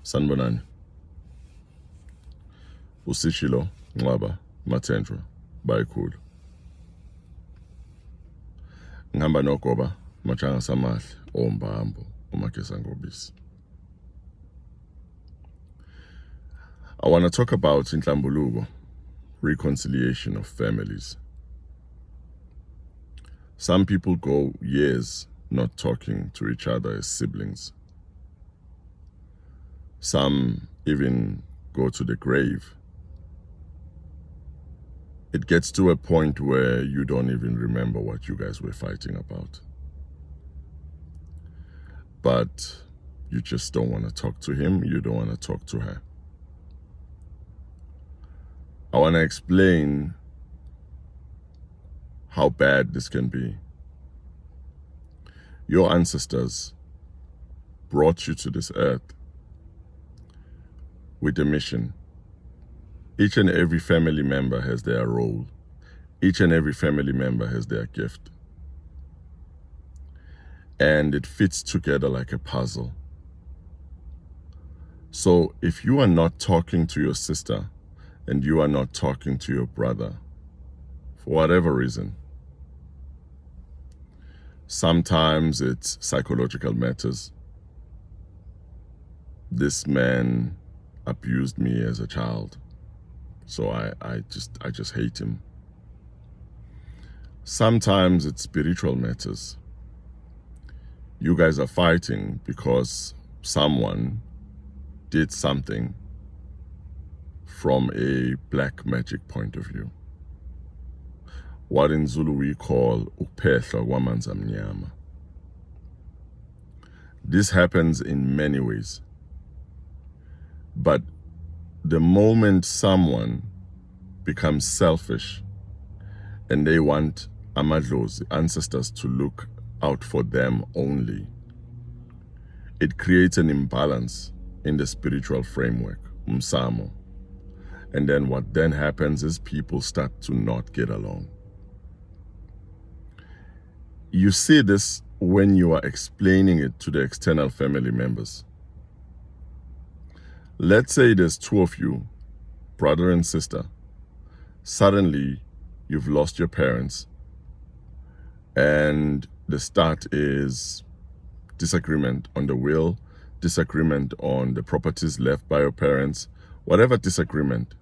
Sanibonani. Usishilo Ngcwaba Mathendra bayikhulu. Ngihamba nogoba machanga samahle ombambo umakesa ngobisi. I want to talk about inhlambuluko, reconciliation of families. Some people go years not talking to each other as siblings. Some even go to the grave. It gets to a point where you don't even remember what you guys were fighting about. But you just don't want to talk to him, you don't want to talk to her. I want to explain how bad this can be. Your ancestors brought you to this earth with a mission. Each and every family member has their role. Each and every family member has their gift. And it fits together like a puzzle. So if you are not talking to your sister and you are not talking to your brother, for whatever reason, sometimes it's psychological matters. This man abused me as a child, so I just hate him. Sometimes it's spiritual matters. You guys are fighting because someone did something from a black magic point of view. What in Zulu we call uphehla kwamanzi amnyama. This happens in many ways. But the moment someone becomes selfish and they want amadlozi, ancestors, to look out for them only, it creates an imbalance in the spiritual framework, umsamo. And then what then happens is people start to not get along. You see this when you are explaining it to the external family members. Let's say there's two of you, brother and sister. Suddenly, you've lost your parents, and the start is disagreement on the will, disagreement on the properties left by your parents, whatever disagreement.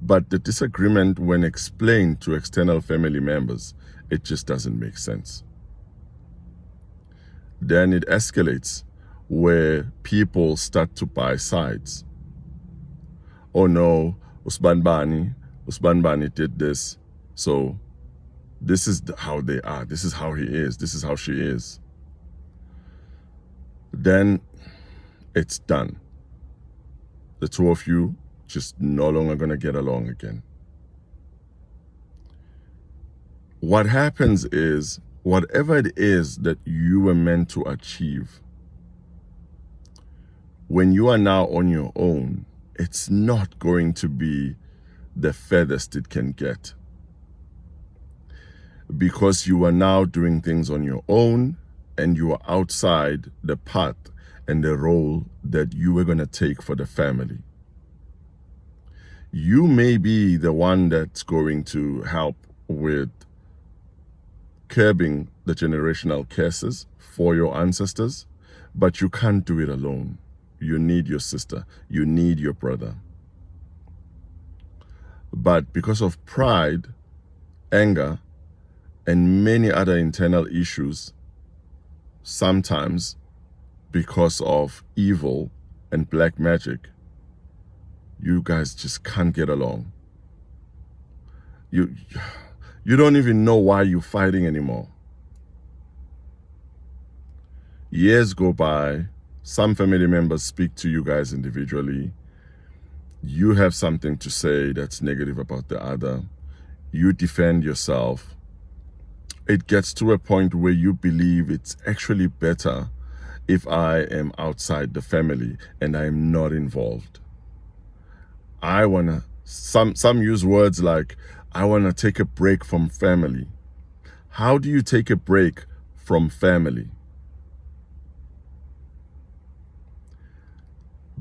But the disagreement, when explained to external family members, it just doesn't make sense. Then it escalates where people start to buy sides. Oh no, Usman Bani did this, so this is how they are, this is how he is, this is how she is. Then it's done. The two of you just no longer gonna get along again. What happens is, whatever it is that you were meant to achieve, when you are now on your own, it's not going to be the furthest it can get. Because you are now doing things on your own and you are outside the path and the role that you were going to take for the family. You may be the one that's going to help with curbing the generational curses for your ancestors, but you can't do it alone. You need your sister, you need your brother. But because of pride, anger, and many other internal issues, sometimes because of evil and black magic, you guys just can't get along. You don't even know why you're fighting anymore. Years go by, some family members speak to you guys individually. You have something to say that's negative about the other. You defend yourself. It gets to a point where you believe it's actually better if I am outside the family and I'm not involved. Some use words like, I want to take a break from family. How do you take a break from family?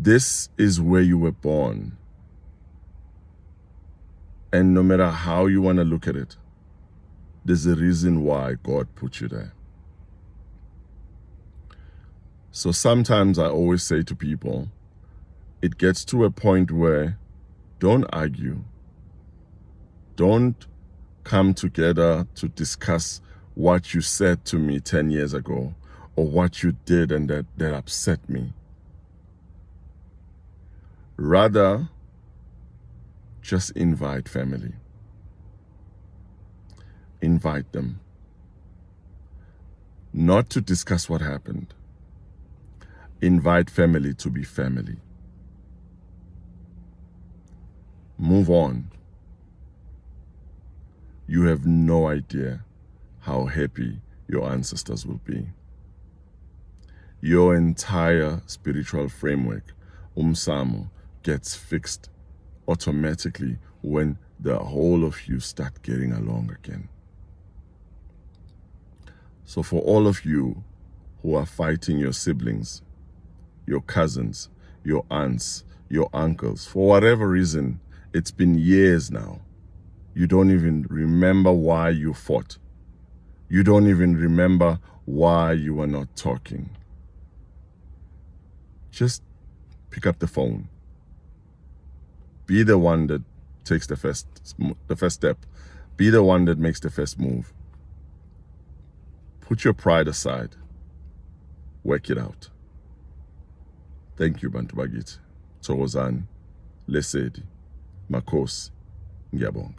This is where you were born. And no matter how you want to look at it, there's a reason why God put you there. So sometimes I always say to people, it gets to a point where don't argue. Don't come together to discuss what you said to me 10 years ago or what you did and that upset me. Rather, just invite family. Invite them. Not to discuss what happened. Invite family to be family. Move on. You have no idea how happy your ancestors will be. Your entire spiritual framework, umsamo, gets fixed automatically when the whole of you start getting along again. So for all of you who are fighting your siblings, your cousins, your aunts, your uncles, for whatever reason, it's been years now. You don't even remember why you fought. You don't even remember why you were not talking. Just pick up the phone. Be the one that takes the first step. Be the one that makes the first move. Put your pride aside. Work it out. Thank you, Bantu Bakithi. Thokozani, Lesedi, Makosi, Ngiyabonga.